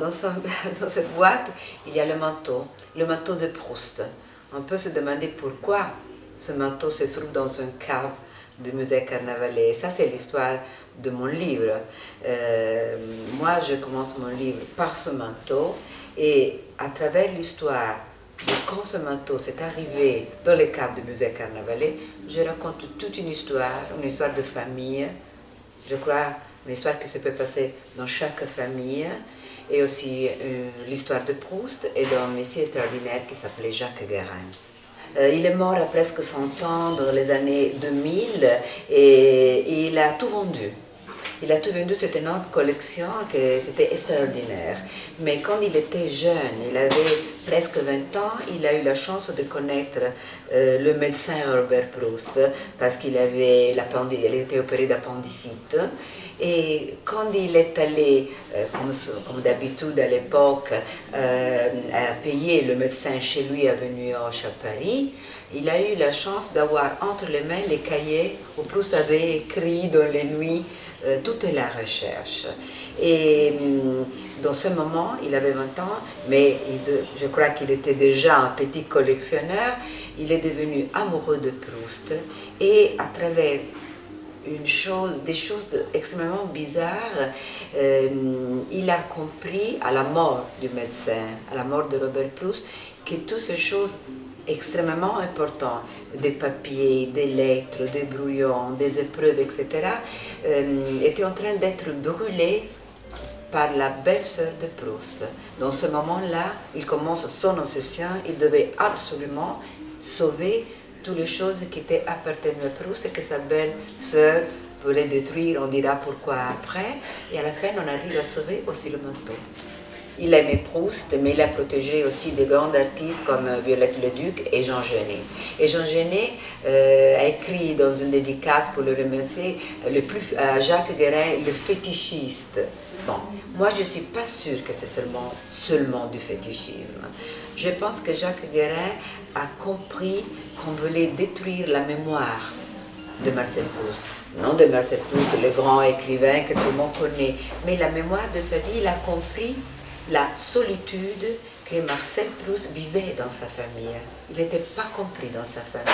Dans cette boîte, il y a le manteau de Proust. On peut se demander pourquoi ce manteau se trouve dans une cave du musée Carnavalet. Ça, c'est l'histoire de mon livre. Moi, je commence mon livre par ce manteau et à travers l'histoire de quand ce manteau s'est arrivé dans les caves du musée Carnavalet, je raconte toute une histoire de famille. Je crois une histoire qui se peut passer dans chaque famille et aussi l'histoire de Proust et d'un monsieur extraordinaire qui s'appelait Jacques Guérin. Il est mort à presque 100 ans dans les années 2000 et il a tout vendu. Il a tout vendu, c'était une énorme collection, c'était extraordinaire. Mais quand il était jeune, il avait presque 20 ans, il a eu la chance de connaître le médecin Robert Proust parce qu'il il était opéré d'appendicite. Et quand il est allé, comme d'habitude à l'époque, à payer le médecin chez lui avenue Hoche à Paris, il a eu la chance d'avoir entre les mains les cahiers où Proust avait écrit dans les nuits toute la recherche. Et dans ce moment, il avait 20 ans, mais je crois qu'il était déjà un petit collectionneur. Il est devenu amoureux de Proust et à travers des choses extrêmement bizarres, il a compris à la mort du médecin, à la mort de Robert Proust, que toutes ces choses extrêmement importantes, des papiers, des lettres, des brouillons, des épreuves, etc., étaient en train d'être brûlées par la belle-sœur de Proust. Dans ce moment-là, il commence son obsession, il devait absolument sauver toutes les choses qui étaient appartenues à Proust et que sa belle-sœur voulait détruire, on dira pourquoi après, et à la fin on arrive à sauver aussi le manteau. Il aimait Proust, mais il a protégé aussi des grands artistes comme Violette Leduc et Jean Genet. Et Jean Genet a écrit dans une dédicace pour le remercier à Jacques Guérin, le fétichiste. Bon, moi je ne suis pas sûre que c'est seulement du fétichisme. Je pense que Jacques Guérin a compris qu'on voulait détruire la mémoire de Marcel Proust. Non de Marcel Proust, le grand écrivain que tout le monde connaît, mais la mémoire de sa vie, il a compris la solitude que Marcel Proust vivait dans sa famille. Il n'était pas compris dans sa famille.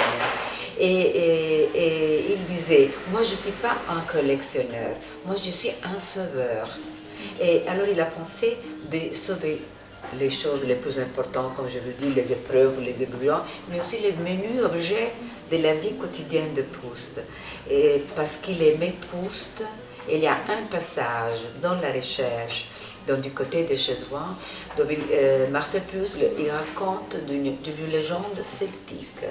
Et il disait, moi je ne suis pas un collectionneur, moi je suis un sauveur. Et alors il a pensé de sauver les choses les plus importantes, comme je vous dis, les épreuves, les ébrouillons, mais aussi les menus objets de la vie quotidienne de Proust. Et parce qu'il aimait Proust, il y a un passage dans la recherche, donc du côté de Chezouan, Marcel Proust il raconte d'une légende celtique,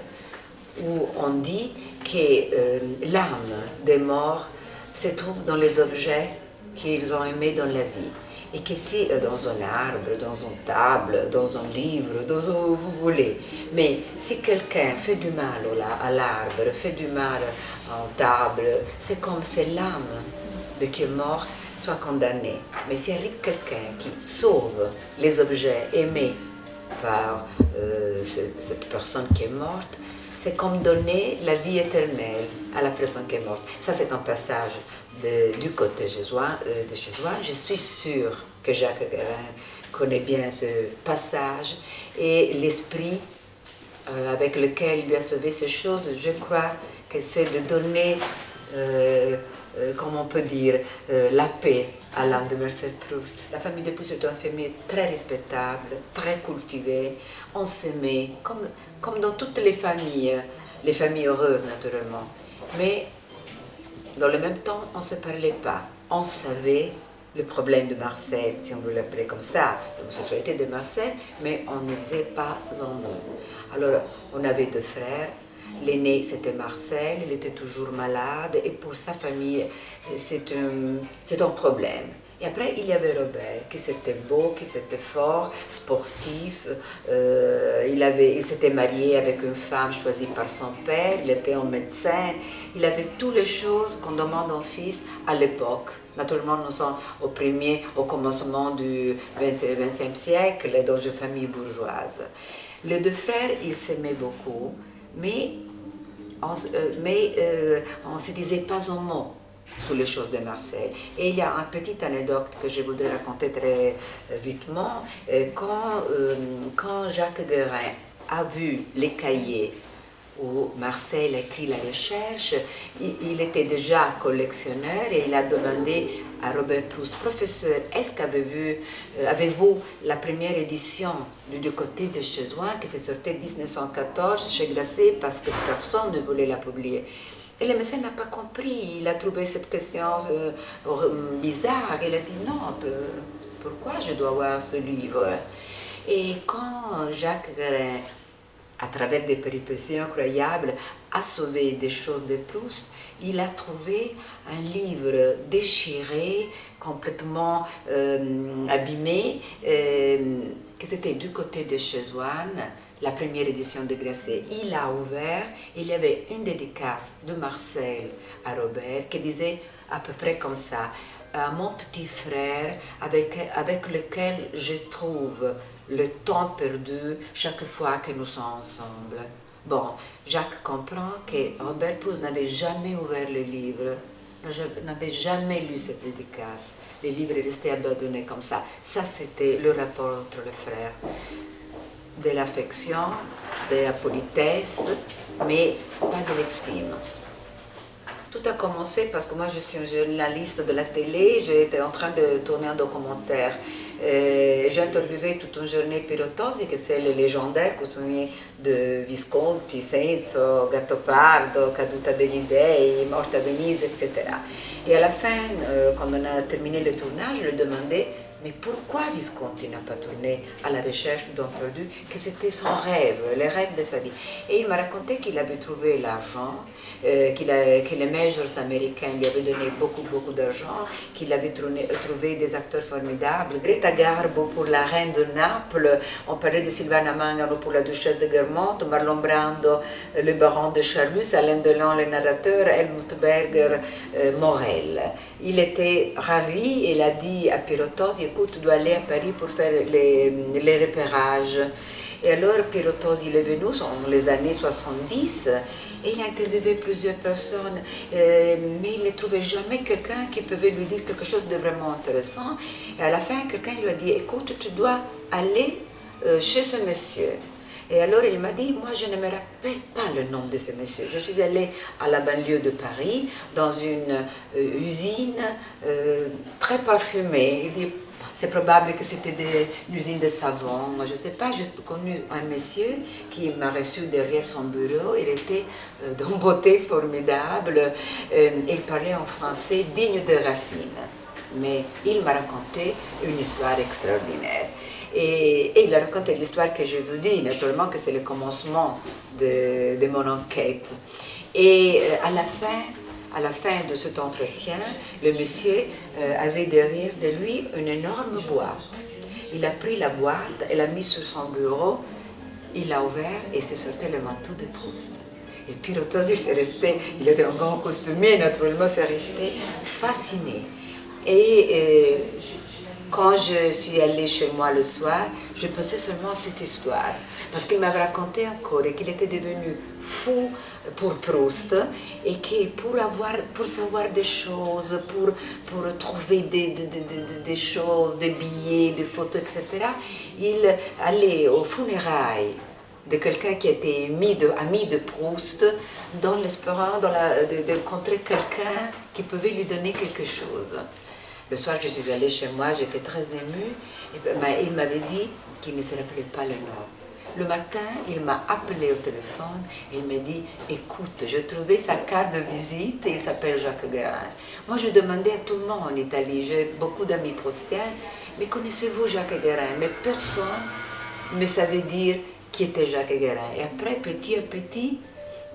où on dit que l'âme des morts se trouve dans les objets qu'ils ont aimés dans la vie. Et que c'est dans un arbre, dans une table, dans un livre, dans où vous voulez. Mais si quelqu'un fait du mal à l'arbre, fait du mal à une table, c'est comme si l'âme de qui est mort soit condamnée. Mais s'il arrive quelqu'un qui sauve les objets aimés par cette personne qui est morte, c'est comme donner la vie éternelle à la personne qui est morte. Ça, c'est un passage du côté de Chezouan. Je suis sûre que Jacques Guérin connaît bien ce passage et l'esprit avec lequel il lui a sauvé ces choses. Je crois que c'est de donner, comment on peut dire, la paix à l'âme de Marcel Proust. La famille de Proust est une famille très respectable, très cultivée. On s'aimait, comme dans toutes les familles heureuses naturellement. Mais dans le même temps, on ne se parlait pas. On savait le problème de Marcel, si on veut l'appeler comme ça, l'homosexualité de Marcel, mais on ne disait pas un mot. Alors, on avait 2 frères. L'aîné, c'était Marcel, il était toujours malade, et pour sa famille, c'est un problème. Et après, il y avait Robert, qui c'était beau, qui c'était fort, sportif. Il s'était marié avec une femme choisie par son père, il était un médecin. Il avait toutes les choses qu'on demande à un fils à l'époque. Naturellement, nous sommes au commencement du XXe siècle, dans une famille bourgeoise. Les 2 frères, ils s'aimaient beaucoup, mais on ne se disait pas un mot. sur les choses de Marseille. Et il y a une petite anecdote que je voudrais raconter très vitement. Quand Jacques Guérin a vu les cahiers où Marcel écrit la recherche, il était déjà collectionneur et il a demandé à Robert Proust, professeur, est-ce qu'avez-vous la première édition du côté de Chezouin qui s'est sortie en 1914 chez Grasset parce que personne ne voulait la publier. Et le médecin n'a pas compris, il a trouvé cette question bizarre, il a dit non, pourquoi je dois avoir ce livre? Et quand Jacques Guérin, à travers des péripéties incroyables, a sauvé des choses de Proust, il a trouvé un livre déchiré, complètement abîmé, que c'était du côté de Chezouane, la première édition de Grasset. Il a ouvert, il y avait une dédicace de Marcel à Robert qui disait à peu près comme ça: mon petit frère avec lequel je trouve le temps perdu chaque fois que nous sommes ensemble. Bon, Jacques comprend que Robert Proust n'avait jamais ouvert le livre, n'avait jamais lu cette dédicace. Les livres restaient abandonnés comme ça. Ça, c'était le rapport entre les frères. De l'affection, de la politesse, mais pas de l'estime. Tout a commencé parce que moi je suis une journaliste de la télé, j'étais en train de tourner un documentaire. J'ai interviewé toute une journée Pirottosi, que c'est le légendaire costumier de Visconti, Senso, Gattopardo, Caduta degli Dei, Morte à Venise, etc. Et à la fin, quand on a terminé le tournage, je lui demandais mais pourquoi Visconti n'a pas tourné à la recherche du don perdu, que c'était son rêve, le rêve de sa vie. Et il m'a raconté qu'il avait trouvé l'argent, que les majors américains lui avaient donné beaucoup d'argent, qu'il avait trouvé des acteurs formidables. Greta Garbo pour la reine de Naples, on parlait de Silvana Mangano pour la duchesse de Guermantes, Marlon Brando, le baron de Charlus, Alain Delon, le narrateur, Helmut Berger, Morel. Il était ravi et il a dit à Pirottosi, écoute, tu dois aller à Paris pour faire les repérages. Et alors Pirottosi il est venu dans les années 70 et il a interviewé plusieurs personnes, mais il ne trouvait jamais quelqu'un qui pouvait lui dire quelque chose de vraiment intéressant. Et à la fin, quelqu'un lui a dit, écoute, tu dois aller chez ce monsieur. Et alors il m'a dit, moi je ne me rappelle pas le nom de ce monsieur. Je suis allée à la banlieue de Paris, dans une usine très parfumée. Il dit, c'est probable que c'était une usine de savon. Moi je ne sais pas, j'ai connu un monsieur qui m'a reçu derrière son bureau. Il était d'une beauté formidable. Il parlait en français digne de Racine. Mais il m'a raconté une histoire extraordinaire. Et il a raconté l'histoire que je vous dis, naturellement que c'est le commencement de mon enquête. Et à la fin de cet entretien, le monsieur avait derrière de lui une énorme boîte. Il a pris la boîte et l'a mise sur son bureau, il l'a ouvert et c'est sorti le manteau de Proust. Et Pirottosi s'est resté, il était un grand costumier, naturellement, s'est resté fasciné. Et quand je suis allée chez moi le soir, je pensais seulement à cette histoire. Parce qu'il m'avait raconté encore et qu'il était devenu fou pour Proust et que pour savoir des choses, pour trouver des choses, des billets, des photos, etc., il allait aux funérailles de quelqu'un qui était ami de Proust, dans l'espoir de rencontrer quelqu'un qui pouvait lui donner quelque chose. Le soir, je suis allée chez moi, j'étais très émue. Et il m'avait dit qu'il ne se rappelait pas le nom. Le matin, il m'a appelé au téléphone et il m'a dit, écoute, j'ai trouvé sa carte de visite et il s'appelle Jacques Guérin. Moi, je demandais à tout le monde en Italie, j'ai beaucoup d'amis proustiens, mais connaissez-vous Jacques Guérin? Mais personne ne savait dire qui était Jacques Guérin. Et après, petit à petit,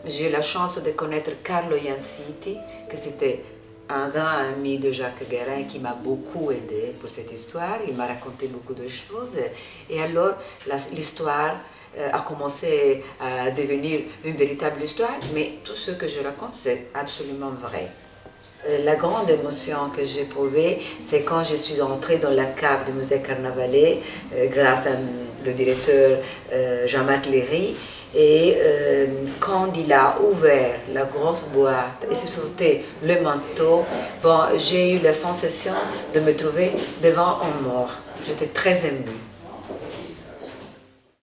j'ai eu la chance de connaître Carlo Iansiti, que c'était un grand ami de Jacques Guérin qui m'a beaucoup aidé pour cette histoire. Il m'a raconté beaucoup de choses. Et alors, l'histoire a commencé à devenir une véritable histoire, mais tout ce que je raconte, c'est absolument vrai. La grande émotion que j'ai éprouvée, c'est quand je suis entrée dans la cave du musée Carnavalet, grâce à le directeur Jean-Marc Léry, Et quand il a ouvert la grosse boîte et se sortait le manteau, bon, j'ai eu la sensation de me trouver devant un mort. J'étais très émue.